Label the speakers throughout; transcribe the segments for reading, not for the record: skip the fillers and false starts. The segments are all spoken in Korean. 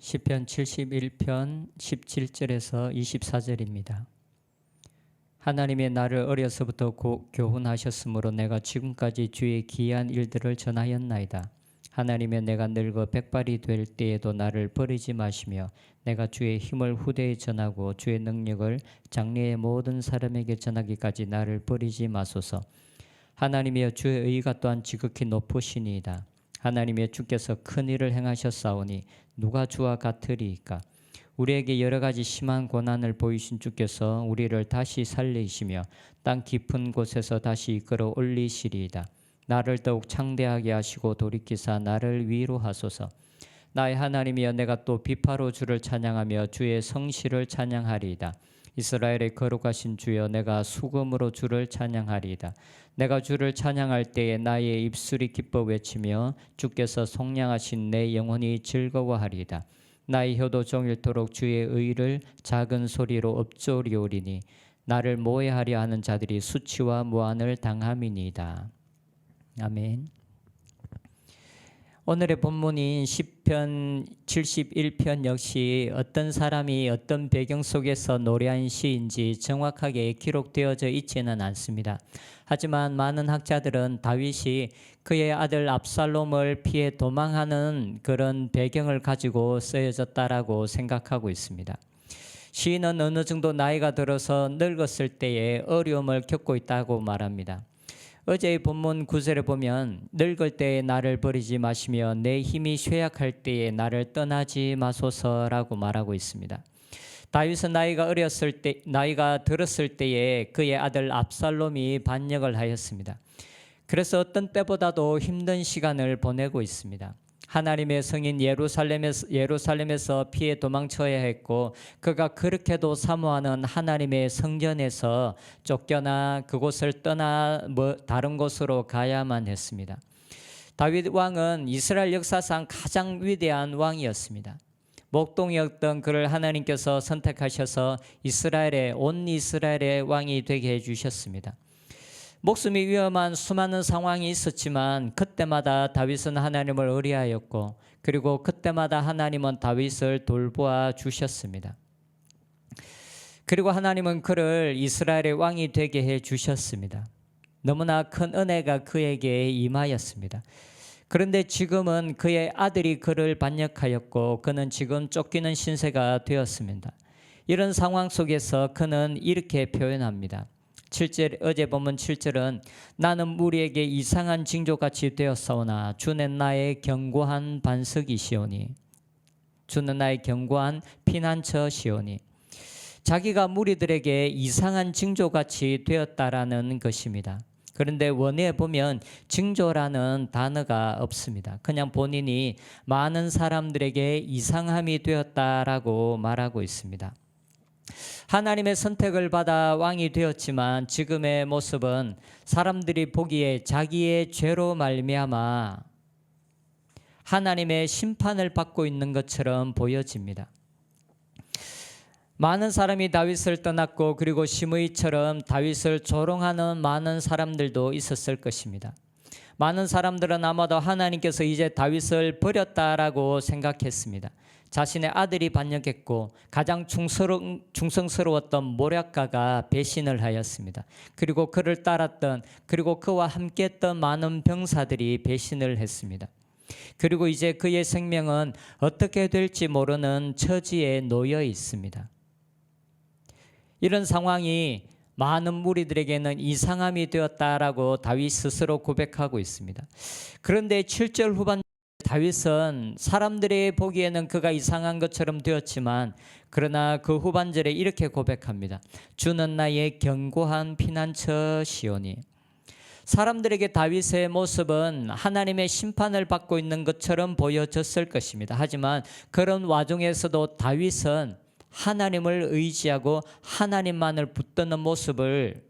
Speaker 1: 시편 71편 17절에서 24절입니다. 하나님의 나를 어려서부터 교훈하셨으므로 내가 지금까지 주의 기이한 일들을 전하였나이다. 하나님의 내가 늙어 백발이 될 때에도 나를 버리지 마시며 내가 주의 힘을 후대에 전하고 주의 능력을 장래의 모든 사람에게 전하기까지 나를 버리지 마소서. 하나님이여 주의 의가 또한 지극히 높으시니이다. 하나님의 주께서 큰 일을 행하셨사오니 누가 주와 같으리이까. 우리에게 여러 가지 심한 고난을 보이신 주께서 우리를 다시 살리시며 땅 깊은 곳에서 다시 이끌어 올리시리이다. 나를 더욱 창대하게 하시고 돌이키사 나를 위로하소서. 나의 하나님이여 내가 또 비파로 주를 찬양하며 주의 성실을 찬양하리이다. 이스라엘의 거룩하신 주여 내가 수금으로 주를 찬양하리이다. 내가 주를 찬양할 때에 나의 입술이 기뻐 외치며 주께서 속량하신 내 영혼이 즐거워하리이다. 나의 혀도 종일토록 주의 의를 작은 소리로 읊조리오리니 나를 모해하려 하는 자들이 수치와 무한을 당함이니이다. 아멘. 오늘의 본문인 시편 71편 역시 어떤 사람이 어떤 배경 속에서 노래한 시인지 정확하게 기록되어져 있지는 않습니다. 하지만 많은 학자들은 다윗이 그의 아들 압살롬을 피해 도망하는 그런 배경을 가지고 쓰여졌다라고 생각하고 있습니다. 시인은 어느 정도 나이가 들어서 늙었을 때에 어려움을 겪고 있다고 말합니다. 어제의 본문 9절에 보면 늙을 때에 나를 버리지 마시며 내 힘이 쇠약할 때에 나를 떠나지 마소서라고 말하고 있습니다. 다윗은 나이가 들었을 때에 그의 아들 압살롬이 반역을 하였습니다. 그래서 어떤 때보다도 힘든 시간을 보내고 있습니다. 하나님의 성인 예루살렘에서 피해 도망쳐야 했고 그가 그렇게도 사모하는 하나님의 성전에서 쫓겨나 그곳을 떠나 다른 곳으로 가야만 했습니다. 다윗 왕은 이스라엘 역사상 가장 위대한 왕이었습니다. 목동이었던 그를 하나님께서 선택하셔서 온 이스라엘의 왕이 되게 해주셨습니다. 목숨이 위험한 수많은 상황이 있었지만 그때마다 다윗은 하나님을 의뢰하였고 그리고 그때마다 하나님은 다윗을 돌보아 주셨습니다. 그리고 하나님은 그를 이스라엘의 왕이 되게 해주셨습니다. 너무나 큰 은혜가 그에게 임하였습니다. 그런데 지금은 그의 아들이 그를 반역하였고 그는 지금 쫓기는 신세가 되었습니다. 이런 상황 속에서 그는 이렇게 표현합니다. 7절, 어제 본문 7절은 나는 무리에게 이상한 징조같이 되었사오나 주는 나의 견고한 반석이시오니 주는 나의 견고한 피난처시오니 자기가 무리들에게 이상한 징조같이 되었다라는 것입니다. 그런데 원어에 보면 징조라는 단어가 없습니다. 그냥 본인이 많은 사람들에게 이상함이 되었다라고 말하고 있습니다. 하나님의 선택을 받아 왕이 되었지만 지금의 모습은 사람들이 보기에 자기의 죄로 말미암아 하나님의 심판을 받고 있는 것처럼 보여집니다. 많은 사람이 다윗을 떠났고 그리고 시므이처럼 다윗을 조롱하는 많은 사람들도 있었을 것입니다. 많은 사람들은 아마도 하나님께서 이제 다윗을 버렸다라고 생각했습니다. 자신의 아들이 반역했고 가장 충성스러웠던 모략가가 배신을 하였습니다. 그리고 그를 따랐던 그리고 그와 함께했던 많은 병사들이 배신을 했습니다. 그리고 이제 그의 생명은 어떻게 될지 모르는 처지에 놓여 있습니다. 이런 상황이 많은 무리들에게는 이상함이 되었다라고 다윗 스스로 고백하고 있습니다. 그런데 7절 후반 다윗은 사람들이 보기에는 그가 이상한 것처럼 되었지만 그러나 그 후반절에 이렇게 고백합니다. 주는 나의 견고한 피난처시오니. 사람들에게 다윗의 모습은 하나님의 심판을 받고 있는 것처럼 보여졌을 것입니다. 하지만 그런 와중에서도 다윗은 하나님을 의지하고 하나님만을 붙드는 모습을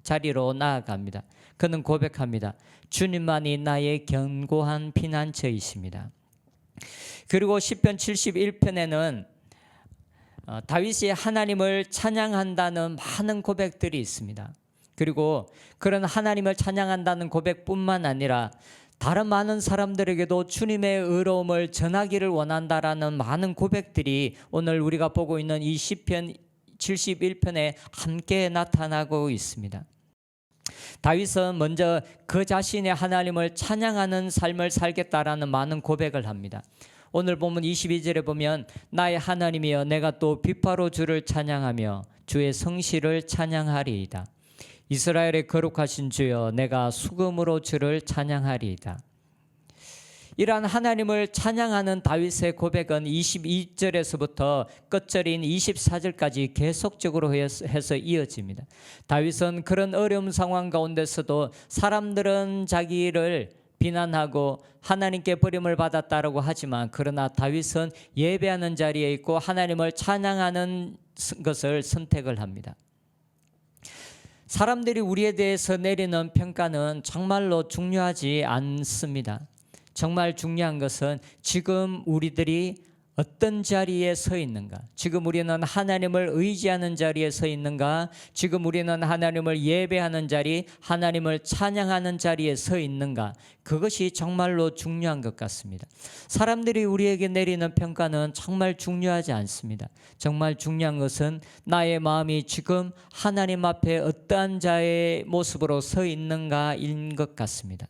Speaker 1: 자리로 나아갑니다. 그는 고백합니다. 주님만이 나의 견고한 피난처이십니다. 그리고 시편 71편에는 다윗이 하나님을 찬양한다는 많은 고백들이 있습니다. 그리고 그런 하나님을 찬양한다는 고백뿐만 아니라 다른 많은 사람들에게도 주님의 의로움을 전하기를 원한다라는 많은 고백들이 오늘 우리가 보고 있는 이 시편 71편에 함께 나타나고 있습니다. 다윗은 먼저 그 자신의 하나님을 찬양하는 삶을 살겠다라는 많은 고백을 합니다. 오늘 본문 22절에 보면 나의 하나님이여 내가 또 비파로 주를 찬양하며 주의 성실을 찬양하리이다. 이스라엘의 거룩하신 주여 내가 수금으로 주를 찬양하리이다. 이러한 하나님을 찬양하는 다윗의 고백은 22절에서부터 끝절인 24절까지 계속적으로 해서 이어집니다. 다윗은 그런 어려운 상황 가운데서도 사람들은 자기를 비난하고 하나님께 버림을 받았다라고 하지만 그러나 다윗은 예배하는 자리에 있고 하나님을 찬양하는 것을 선택을 합니다. 사람들이 우리에 대해서 내리는 평가는 정말로 중요하지 않습니다. 정말 중요한 것은 지금 우리들이 어떤 자리에 서 있는가? 지금 우리는 하나님을 의지하는 자리에 서 있는가? 지금 우리는 하나님을 예배하는 자리, 하나님을 찬양하는 자리에 서 있는가? 그것이 정말로 중요한 것 같습니다. 사람들이 우리에게 내리는 평가는 정말 중요하지 않습니다. 정말 중요한 것은 나의 마음이 지금 하나님 앞에 어떠한 자의 모습으로 서 있는가인 것 같습니다.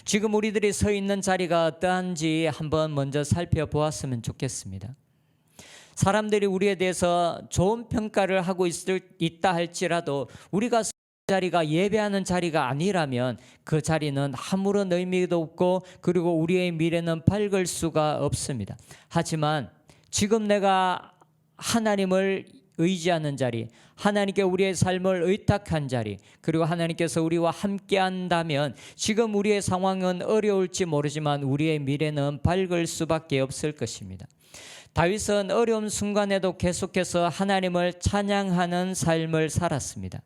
Speaker 1: 지금 우리들이 서 있는 자리가 어떠한지 한번 먼저 살펴보았으면 좋겠습니다. 사람들이 우리에 대해서 좋은 평가를 하고 있다 할지라도 우리가 서 있는 자리가 예배하는 자리가 아니라면 그 자리는 아무런 의미도 없고 그리고 우리의 미래는 밝을 수가 없습니다. 하지만 지금 내가 하나님을 의지하는 자리, 하나님께 우리의 삶을 의탁한 자리, 그리고 하나님께서 우리와 함께 한다면 지금 우리의 상황은 어려울지 모르지만 우리의 미래는 밝을 수밖에 없을 것입니다. 다윗은 어려운 순간에도 계속해서 하나님을 찬양하는 삶을 살았습니다.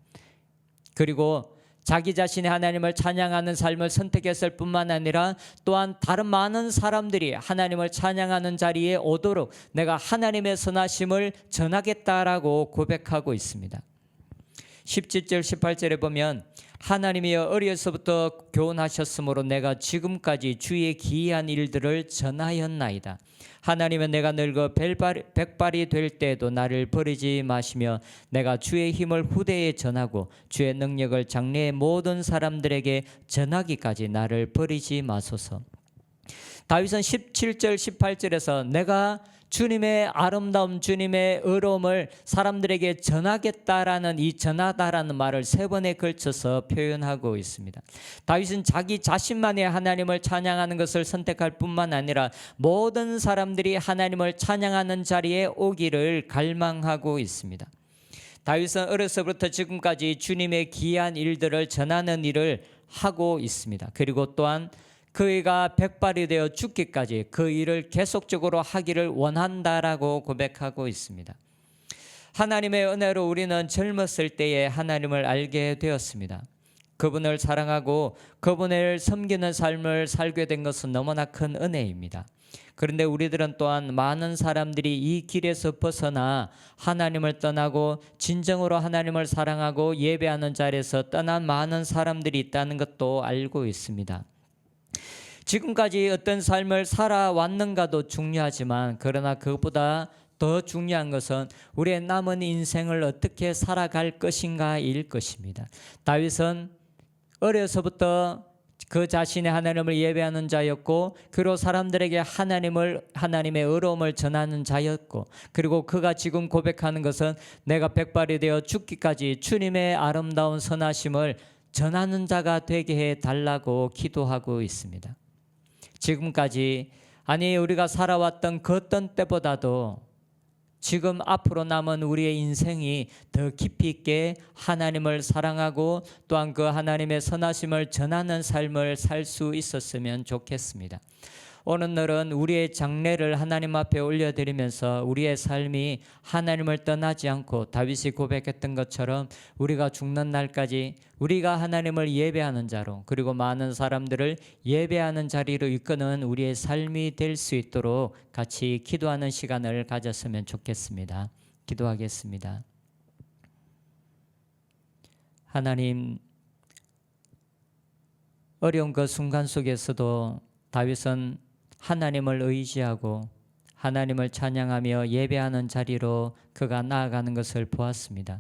Speaker 1: 그리고 자기 자신의 하나님을 찬양하는 삶을 선택했을 뿐만 아니라 또한 다른 많은 사람들이 하나님을 찬양하는 자리에 오도록 내가 하나님의 선하심을 전하겠다라고 고백하고 있습니다. 17절 18절에 보면 하나님이여 어려서부터 교훈하셨으므로 내가 지금까지 주의 기이한 일들을 전하였나이다. 하나님은 내가 늙어 백발이 될 때에도 나를 버리지 마시며 내가 주의 힘을 후대에 전하고 주의 능력을 장래의 모든 사람들에게 전하기까지 나를 버리지 마소서. 다윗은 17절 18절에서 내가 주님의 아름다움, 주님의 의로움을 사람들에게 전하겠다라는 이 전하다라는 말을 3번에 걸쳐서 표현하고 있습니다. 다윗은 자기 자신만의 하나님을 찬양하는 것을 선택할 뿐만 아니라 모든 사람들이 하나님을 찬양하는 자리에 오기를 갈망하고 있습니다. 다윗은 어려서부터 지금까지 주님의 기이한 일들을 전하는 일을 하고 있습니다. 그리고 또한 그가 백발이 되어 죽기까지 그 일을 계속적으로 하기를 원한다라고 고백하고 있습니다. 하나님의 은혜로 우리는 젊었을 때에 하나님을 알게 되었습니다. 그분을 사랑하고 그분을 섬기는 삶을 살게 된 것은 너무나 큰 은혜입니다. 그런데 우리들은 또한 많은 사람들이 이 길에서 벗어나 하나님을 떠나고 진정으로 하나님을 사랑하고 예배하는 자리에서 떠난 많은 사람들이 있다는 것도 알고 있습니다. 지금까지 어떤 삶을 살아왔는가도 중요하지만 그러나 그것보다 더 중요한 것은 우리의 남은 인생을 어떻게 살아갈 것인가일 것입니다. 다윗은 어려서부터 그 자신의 하나님을 예배하는 자였고 그리고 사람들에게 하나님의 의로움을 전하는 자였고 그리고 그가 지금 고백하는 것은 내가 백발이 되어 죽기까지 주님의 아름다운 선하심을 전하는 자가 되게 해달라고 기도하고 있습니다. 지금까지 우리가 살아왔던 그 어떤 때보다도 지금 앞으로 남은 우리의 인생이 더 깊이 있게 하나님을 사랑하고 또한 그 하나님의 선하심을 전하는 삶을 살 수 있었으면 좋겠습니다. 오늘날은 우리의 장래를 하나님 앞에 올려드리면서 우리의 삶이 하나님을 떠나지 않고 다윗이 고백했던 것처럼 우리가 죽는 날까지 우리가 하나님을 예배하는 자로 그리고 많은 사람들을 예배하는 자리로 이끄는 우리의 삶이 될 수 있도록 같이 기도하는 시간을 가졌으면 좋겠습니다. 기도하겠습니다. 하나님, 어려운 그 순간 속에서도 다윗은 하나님을 의지하고 하나님을 찬양하며 예배하는 자리로 그가 나아가는 것을 보았습니다.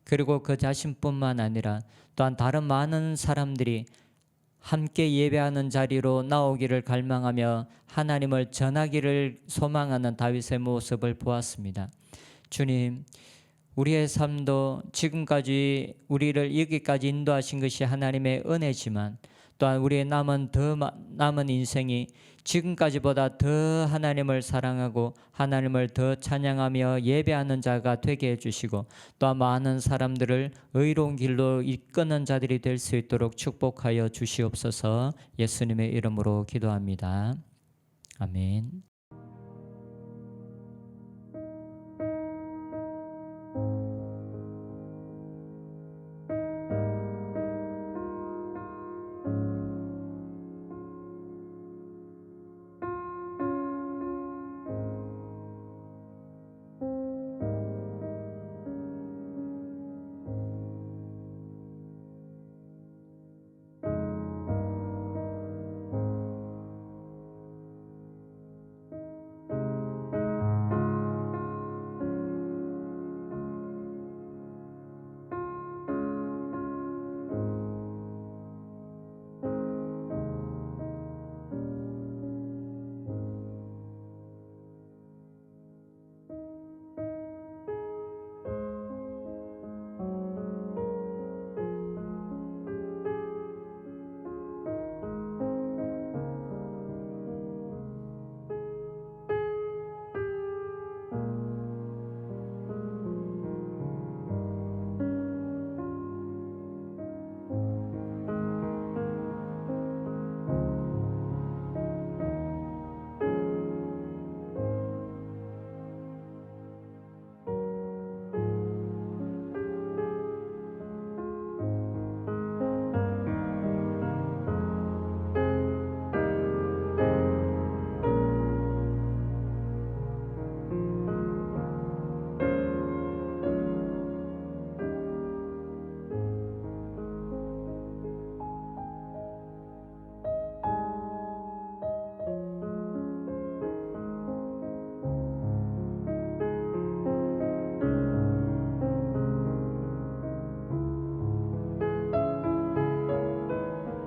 Speaker 1: 그리고 그 자신뿐만 아니라 또한 다른 많은 사람들이 함께 예배하는 자리로 나오기를 갈망하며 하나님을 전하기를 소망하는 다윗의 모습을 보았습니다. 주님, 우리의 삶도 지금까지 우리를 여기까지 인도하신 것이 하나님의 은혜지만 또한 우리의 남은 인생이 지금까지보다 더 하나님을 사랑하고 하나님을 더 찬양하며 예배하는 자가 되게 해주시고 또한 많은 사람들을 의로운 길로 이끄는 자들이 될 수 있도록 축복하여 주시옵소서. 예수님의 이름으로 기도합니다. 아멘.